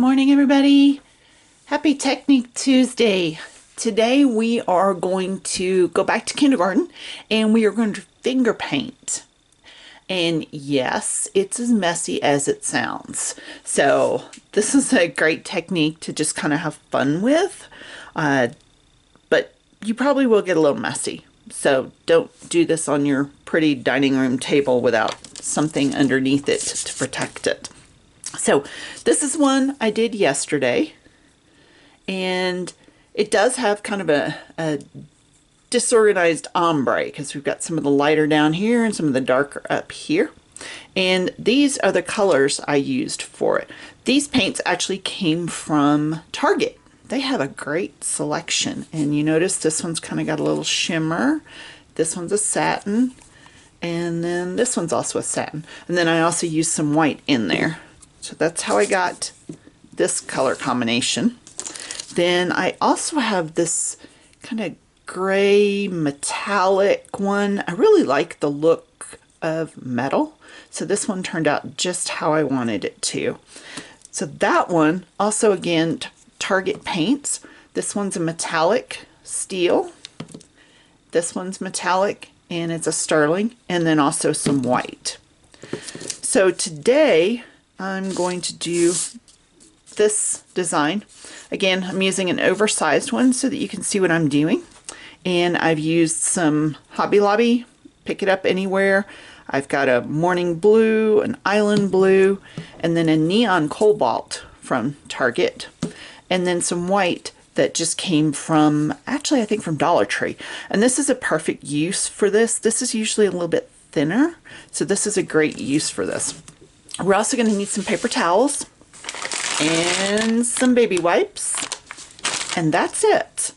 morning, everybody. Happy Technique Tuesday. Today we are going to go back to kindergarten and we are going to finger paint. And yes, it's as messy as it sounds. So this is a great technique to just kind of have fun with. But you probably will get a little messy. So don't do this on your pretty dining room table without something underneath it to protect it. So this is one I did yesterday, and it does have kind of a disorganized ombre because we've got some of the lighter down here and some of the darker up here. And these are the colors I used for it. These paints actually came from Target. They have a great selection, and you notice this one's kind of got a little shimmer. This one's a satin, and then this one's also a satin. And then I also used some white in there. So that's how I got this color combination. Then I also have this kind of gray metallic one. I really like the look of metal. So this one turned out just how I wanted it to. So that one also, again, Target paints. This one's a metallic steel. This one's metallic and it's a sterling, and then also some white. So today I'm going to do this design. Again, I'm using an oversized one so that you can see what I'm doing. And I've used some Hobby Lobby, pick it up anywhere. I've got a morning blue, an island blue, and then a neon cobalt from Target. And then some white that just came from, actually I think from Dollar Tree. And this is a perfect use for this. This is usually a little bit thinner, so this is a great use for this. We're also going to need some paper towels and some baby wipes, and that's it,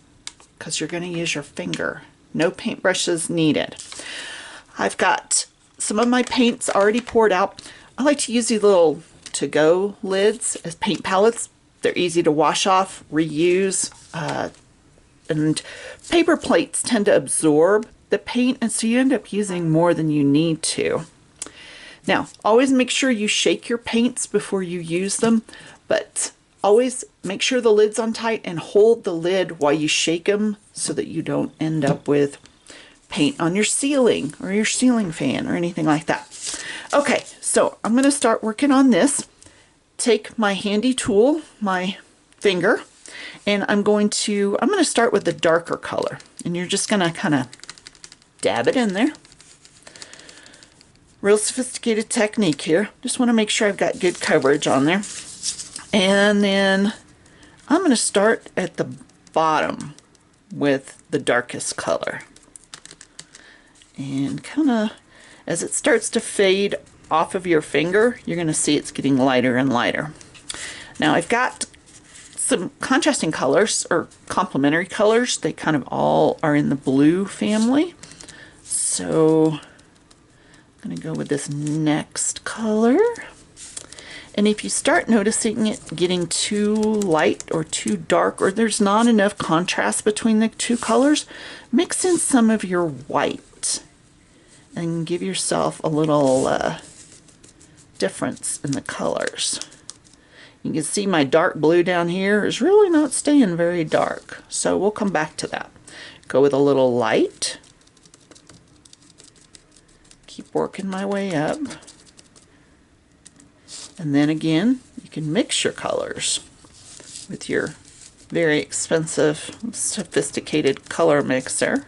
because you're going to use your finger. No paintbrushes needed. I've got some of my paints already poured out. I like to use these little to-go lids as paint palettes. They're easy to wash off, reuse, and paper plates tend to absorb the paint, and so you end up using more than you need to. Now, always make sure you shake your paints before you use them, but always make sure the lid's on tight and hold the lid while you shake them so that you don't end up with paint on your ceiling or your ceiling fan or anything like that. Okay, so I'm going to start working on this. Take my handy tool, my finger, and I'm going to start with the darker color, and you're just going to kind of dab it in there. Real sophisticated technique here. Just want to make sure I've got good coverage on there. And then I'm going to start at the bottom with the darkest color. And kind of, as it starts to fade off of your finger, you're going to see it's getting lighter and lighter. Now I've got some contrasting colors, or complementary colors. They kind of all are in the blue family. So I'm going to go with this next color. And if you start noticing it getting too light or too dark, or there's not enough contrast between the two colors, mix in some of your white and give yourself a little difference in the colors. You can see my dark blue down here is really not staying very dark, so we'll come back to that. Go with a little light. Keep working my way up. And then again, you can mix your colors with your very expensive, sophisticated color mixer.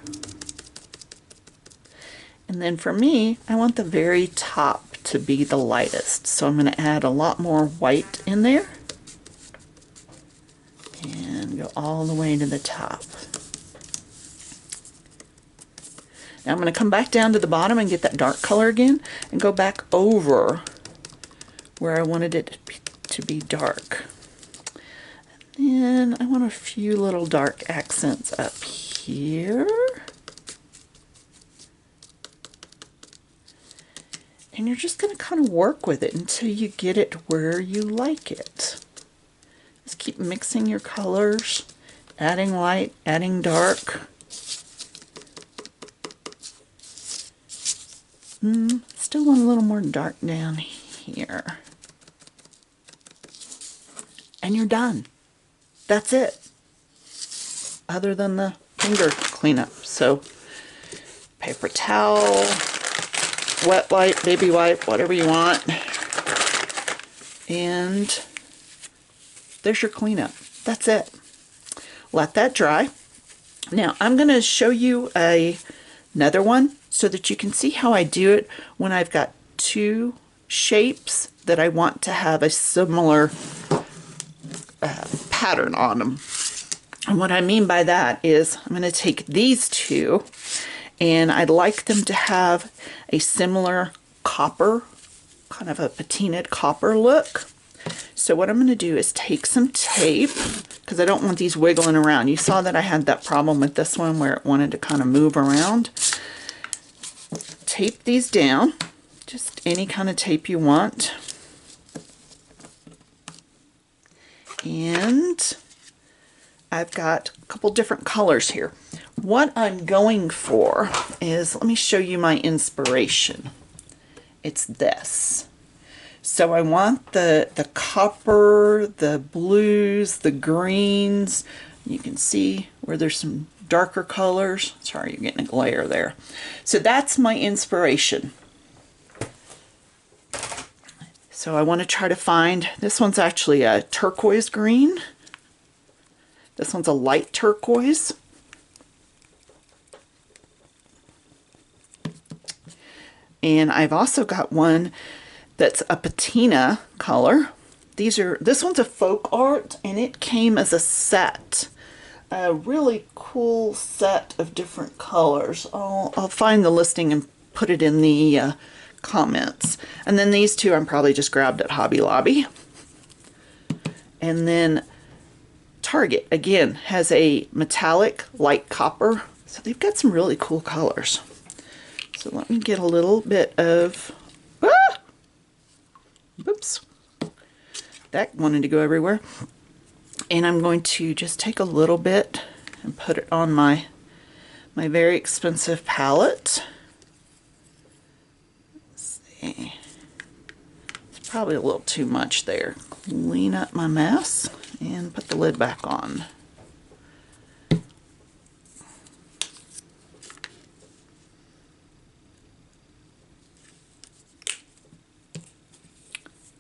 And then for me, I want the very top to be the lightest. So I'm going to add a lot more white in there. And go all the way to the top. Now I'm going to come back down to the bottom and get that dark color again and go back over where I wanted it to be dark. And then I want a few little dark accents up here. And you're just going to kind of work with it until you get it where you like it. Just keep mixing your colors, adding light, adding dark. Still want a little more dark down here. and you're done. That's it. Other than the finger cleanup. So paper towel, wet wipe, baby wipe, whatever you want. And there's your cleanup. That's it. Let that dry. Now I'm going to show you another one so that you can see how I do it when I've got two shapes that I want to have a similar pattern on them. And what I mean by that is I'm going to take these two and I'd like them to have a similar copper, kind of a patinaed copper look. So what I'm going to do is take some tape, because I don't want these wiggling around. You saw that I had that problem with this one where it wanted to kind of move around. Tape these down, just any kind of tape you want. And I've got a couple different colors here. What I'm going for is, let me show you my inspiration. It's this. So I want the copper, the blues, the greens. You can see where there's some darker colors. Sorry, you're getting a glare there. So that's my inspiration. So I want to try to find, this one's actually a turquoise green. This one's a light turquoise. And I've also got one that's a patina color. This one's a folk art, and it came as a set. A really cool set of different colors. I'll find the listing and put it in the comments. And then these two I'm probably just grabbed at Hobby Lobby. And then Target, again, has a metallic light copper. So they've got some really cool colors. So let me get a little bit of, oops, that wanted to go everywhere. And I'm going to just take a little bit and put it on my very expensive palette. Let's see. It's probably a little too much there. Clean up my mess and put the lid back on.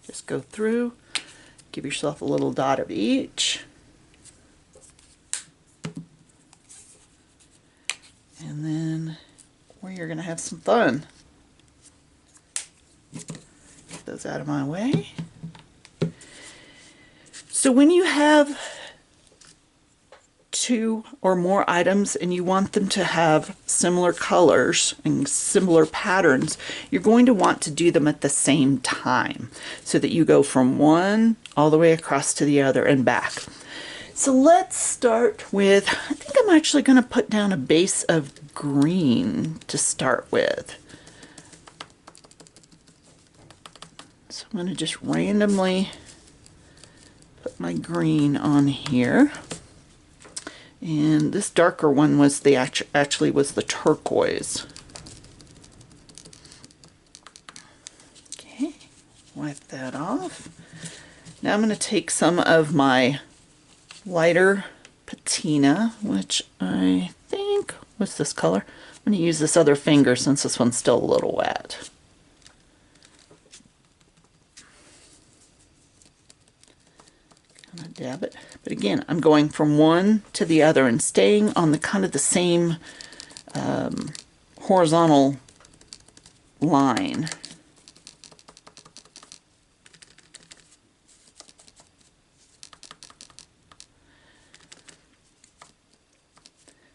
Just go through, give yourself a little dot of each. And then where you're going to have some fun. Get those out of my way. So when you have two or more items and you want them to have similar colors and similar patterns, you're going to want to do them at the same time so that you go from one all the way across to the other and back. So let's start with, I think I'm actually going to put down a base of green to start with. So I'm going to just randomly put my green on here. And this darker one was the actually was the turquoise. Okay, wipe that off. Now I'm going to take some of my lighter patina, which I think was this color. I'm going to use this other finger since this one's still a little wet. Kind of dab it. But again, I'm going from one to the other and staying on the kind of the same horizontal line.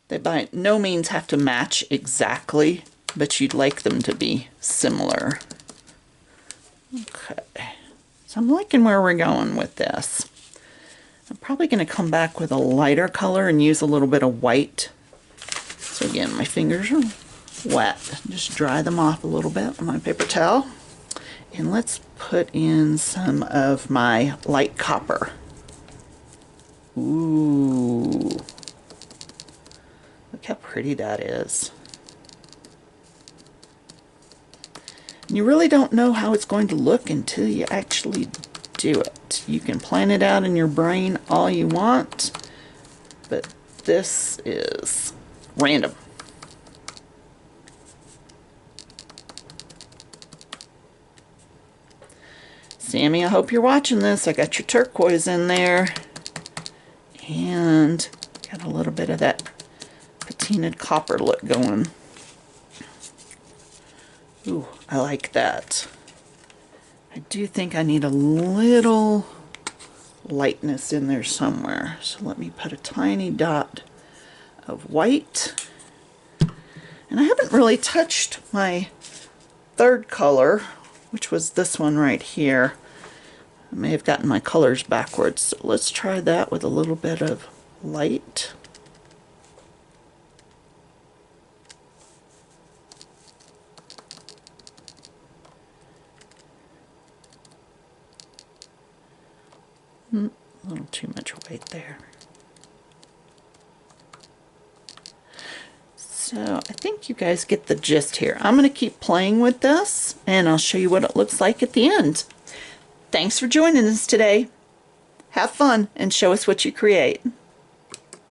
They by no means have to match exactly, but you'd like them to be similar. Okay, so I'm liking where we're going with this. I'm probably going to come back with a lighter color and use a little bit of white. So again, my fingers are wet. Just dry them off a little bit on my paper towel. And let's put in some of my light copper. Ooh. Look how pretty that is. And you really don't know how it's going to look until you actually do it. You can plan it out in your brain all you want, but this is random. Sammy, I hope you're watching this. I got your turquoise in there. And got a little bit of that patinaed copper look going. Ooh, I like that. I do think I need a little lightness in there somewhere. So let me put a tiny dot of white. And I haven't really touched my third color, which was this one right here. I may have gotten my colors backwards. So let's try that with a little bit of light. A little too much white there. So I think you guys get the gist here. I'm going to keep playing with this and I'll show you what it looks like at the end. Thanks for joining us today. Have fun and show us what you create.